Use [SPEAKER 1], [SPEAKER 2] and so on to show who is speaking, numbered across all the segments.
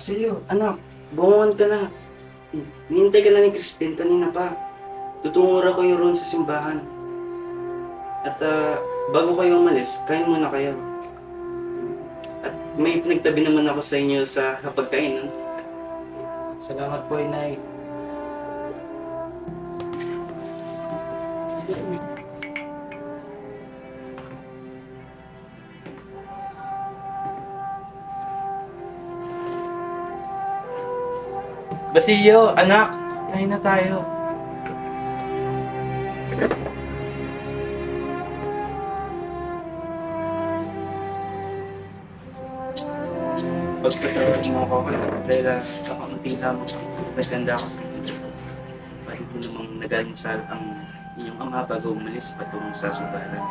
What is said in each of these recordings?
[SPEAKER 1] Basilio, anak, bumangon ka na. Hinintay ka na ni Crispin kanina pa. Tutungura ko yung roon sa simbahan. At bago kayo umalis, kain muna kayo. At may pinagtabi naman ako sa inyo sa hapagkainan. Salamat po, Inay. Basilio, anak, kain na tayo. Pagkatawag mo ako dahil kakamunting lamang naganda ako sa inyo. Bakit mo namang nag-almusal ang inyong ama bago umalis patungo sa subalan?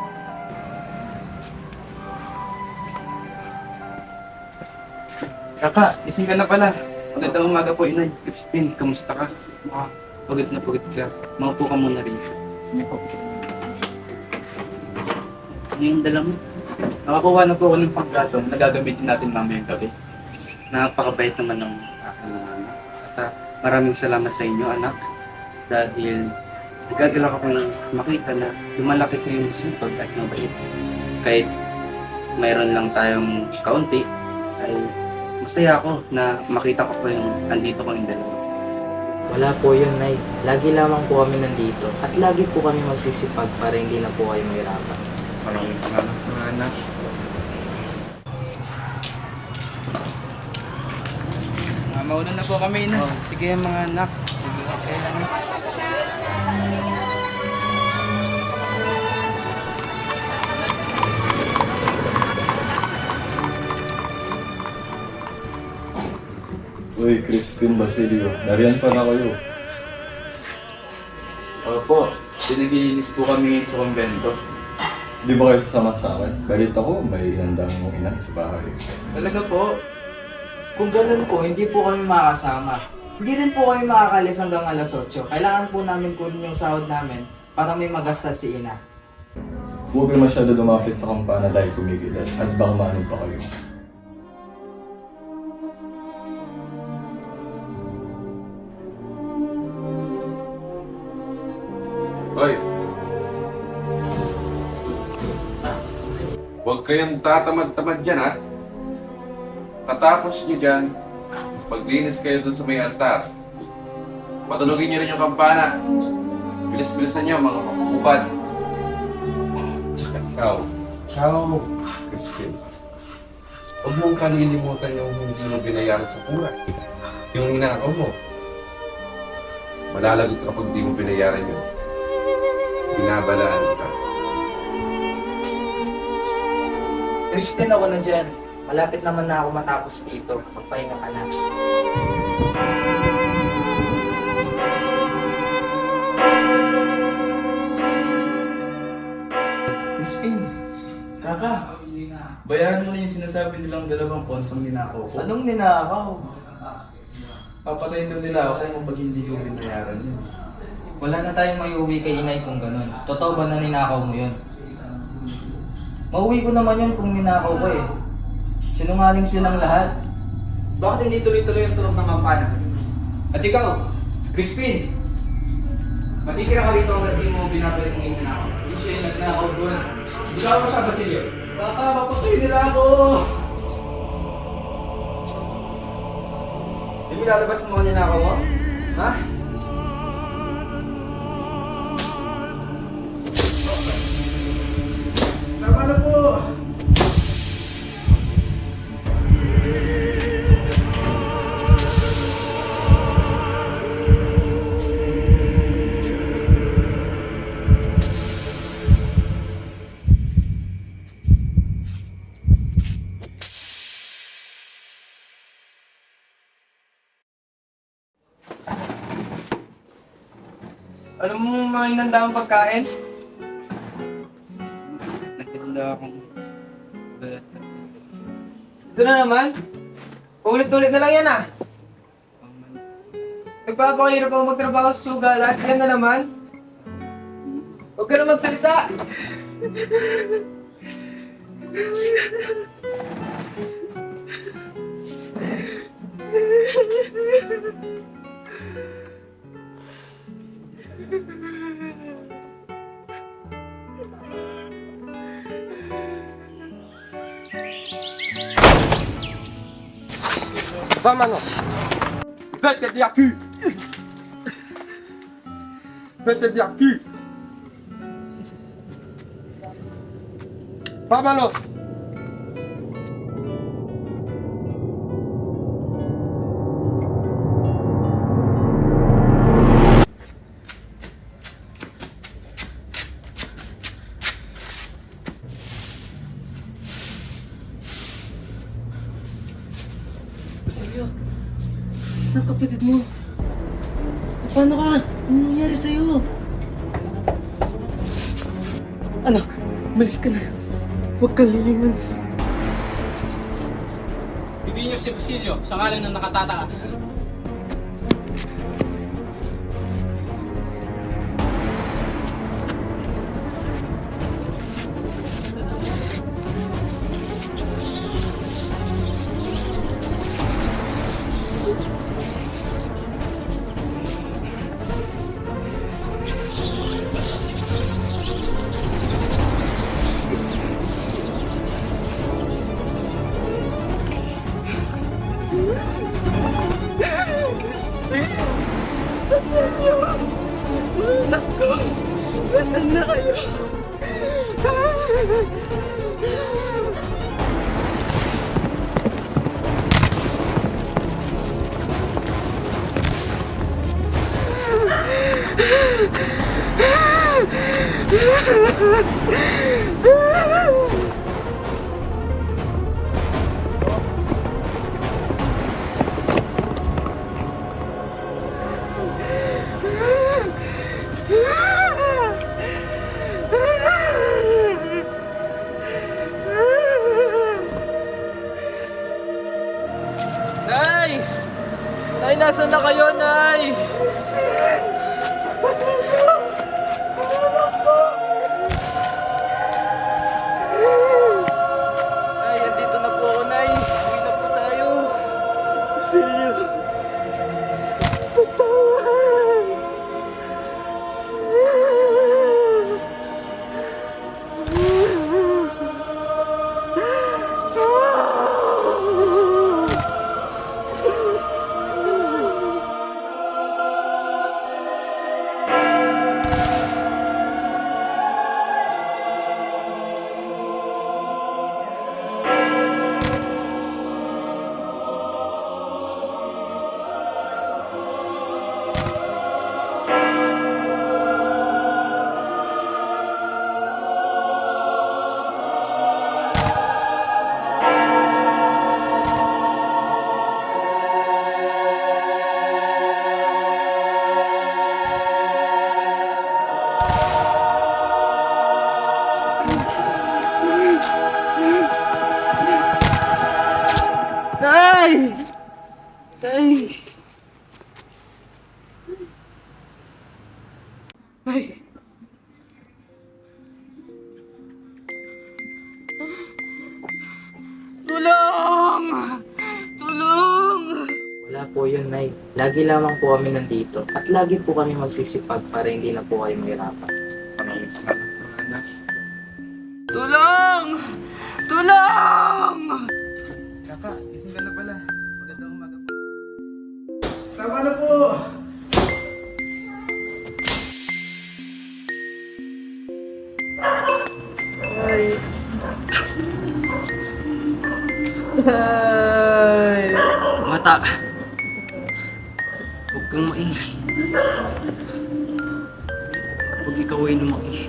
[SPEAKER 1] Kaka, ising ka na pala. Magandang umaga po, Inay. Crispin, kamusta ka? Pagod na pagod ka. Maupo ka muna rin. Ano po? Ano yung dala mo?
[SPEAKER 2] Nakakuha na po ako ng panggato na gagamitin natin mamayang gabi.
[SPEAKER 1] Napakabait naman ng aking mama. At maraming salamat sa inyo, anak. Dahil nagagalak ako nang makita na lumalaki ko yung sipag at mabait. Kahit mayroon lang tayong kaunti, ay masaya ako na makita ko yung andito ko yung dalawa.
[SPEAKER 3] Wala po yun, Nay. Lagi lamang po kami nandito at lagi po kami magsisipag para hindi na po kayo mahirapan.
[SPEAKER 2] Maraming salamat mga anak.
[SPEAKER 1] Mauna na po kami na. Sige mga anak. Okay lang.
[SPEAKER 4] Uy, Crispin, Basilio, nariyan pa na kayo.
[SPEAKER 2] Opo, pinaglinis po kami ngayon sa kumbento.
[SPEAKER 4] Di ba kayo sasama sa akin? Balita ko, may handang mong ina sa bahay.
[SPEAKER 3] Talaga po? Kung ganun po, hindi po kami makakasama. Hindi rin po kami makakalis hanggang alas 8. Kailangan po namin kunin yung sahod namin para may magasta si Ina.
[SPEAKER 4] Huwag kayo masyado lumapit sa kampana dahil kumigilan at baka maano pa kayo.
[SPEAKER 5] Hoy! Huwag kayong tatamad-tamad dyan, ha? Katapos nyo dyan, maglinis kayo dun sa may altar. Patulogin nyo rin yung kampana. Bilis-bilisan nyo, mga makukupad. Tsaka ikaw, Crispin. Huwag mong kalilimutan yung hindi mo binayaran sa kuray. Yung ninakaw mo. Malalagot kapag di mo binayaran yun. Binabalaan ka.
[SPEAKER 3] Crispin, ako na dyan. Malapit naman na ako matapos dito. Magpahinga ka na.
[SPEAKER 2] Crispin, kaka, bayaran mo na yung sinasabi nilang 2 ponsang ninakaw ko.
[SPEAKER 3] Anong ninakaw?
[SPEAKER 2] Papatayin daw nila ako kapag hindi ko binayaran yun.
[SPEAKER 3] Wala na tayong maiuwi kay Inay kung ganun. Totoo ba na ninakaw mo yun? Mauwi ko naman yun kung ninakaw ko eh. Sinungaling silang lahat.
[SPEAKER 2] Bakit hindi tuloy-tuloy ang tunog ng kampana? At ikaw, Crispin, matitira ka rito hanggang di mo binabalik ng ninakaw. Hindi siya yung nagnakaw doon. Ikaw mo siya, Basilio. Kaka, papatay nila ako! ilalabas mo kanina ako mo? Ha? Tama na po! Alam mo mga inandang pagkain?
[SPEAKER 1] Naganda akong...
[SPEAKER 2] Ito na naman. Ulit-ulit na lang yan ah. Nagpapakahirap ako magtrabaho sa sugalan. Yan na naman. Huwag ka na magsalita.
[SPEAKER 6] Vámonos. Vete de aquí. Vete de aquí. Vámonos.
[SPEAKER 1] Basilio, saan ang kapatid mo? Paano ka? Anong nangyari sa'yo? Anak, umalis ka na. Huwag kang lilingan.
[SPEAKER 7] Bigyan niyo si Basilio sa ngalan ng nakatataas.
[SPEAKER 1] Nasaan na kayo?
[SPEAKER 2] Nay! Nay, nasaan na kayo, Nay? Nay, andito na po ako, Nay. Uwi na po tayo. Basilio. Pagtawan. Nay! Nay! Nay! Tulong! Tulong!
[SPEAKER 3] Wala po yun, Nay. Lagi lamang po kami nandito. At lagi po kami magsisipag para hindi na po kayo mahirapan.
[SPEAKER 2] Tulong! Tulong! Kaka, gising ka na pala. Magandang umaga po.
[SPEAKER 1] Bata, huwag kang maingay. Kapag ikaw ay lumaki,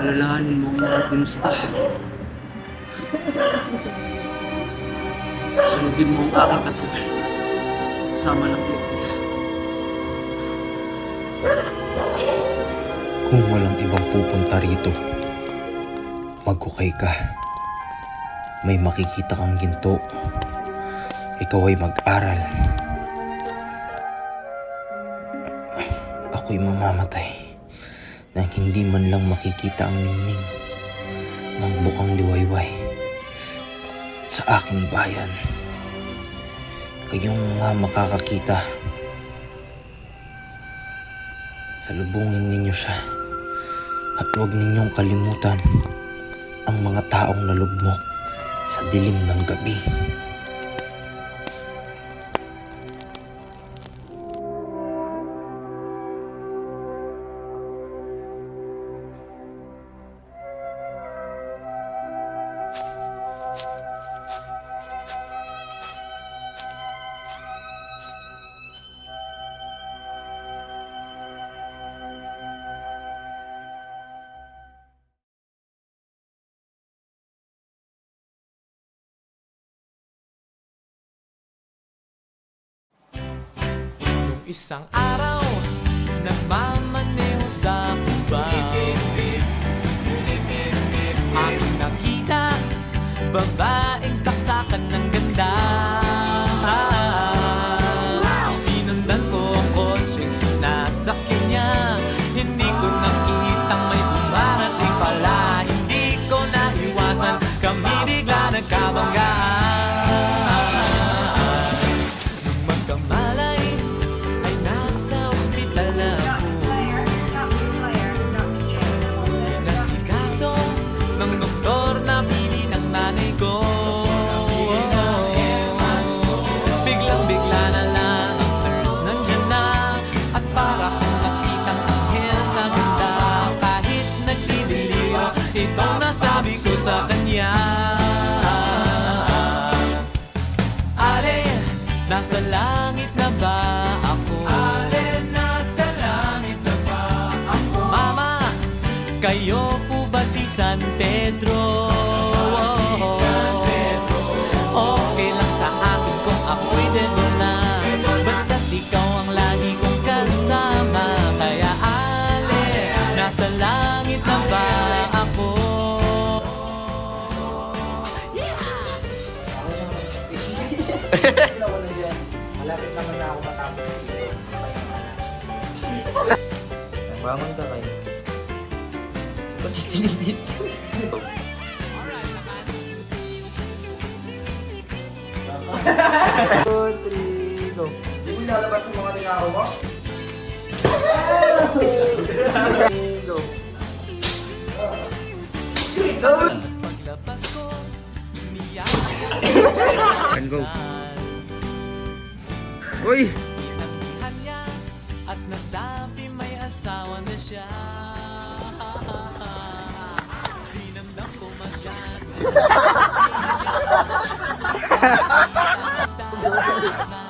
[SPEAKER 1] alalahanin mo ang mga ginusta. Sunugin mo ang aking katawan. Kasama ng ito.
[SPEAKER 8] Kung walang ibang pupunta rito, magkukay ka. May makikita kang ginto. Ikaw ay mag-aral. Ako'y mamamatay nang hindi man lang makikita ang ningning ng bukang liwayway sa aking bayan. Kayong mga makakakita, salubungin ninyo siya at huwag ninyong kalimutan ang mga taong nalugmok sa dilim ng gabi.
[SPEAKER 9] Isang araw, nagmamaneho sa kuba. Ang nakita, babaeng saksakan ng ganda. Sinundan ko ang kotse, sinasakyan niya. Hindi ko nakitang may dumarating pala. Hindi ko naiwasan, kami bigla nagkabanggaan. Nung magkamalay, ay nasa ospital na ako. Nasikaso ng doktor na pili ng nanay ko. Biglang-bigla na lang ang nurse nandyan na. At para kong nakitang anghel sa ganda. Kahit nagdidiliro, itong nasabi ko sa kanya. Ale, nasa langit na ba ako? Ale, nasa langit na ba ako? Mama, kayo po ba si San Pedro? Okay lang sa akin kung ako'y dedo na. Basta't ikaw ang lagi kong kasama. Kaya ale, nasa langit na ba ako?
[SPEAKER 3] Ako na dyan. Malapit naman na ako matapos dito. Bangon ka kayo. Ba't titingin dito? Two, three, go.
[SPEAKER 2] Hindi mo ilalabas ng mga tinakaw mo?
[SPEAKER 3] Go.
[SPEAKER 9] Paglabas ko, niyaya
[SPEAKER 1] Go. Uy!
[SPEAKER 9] Inanggihan niya at nasabi may asawa na siya. Dinamdam ko masyado. Tapos na.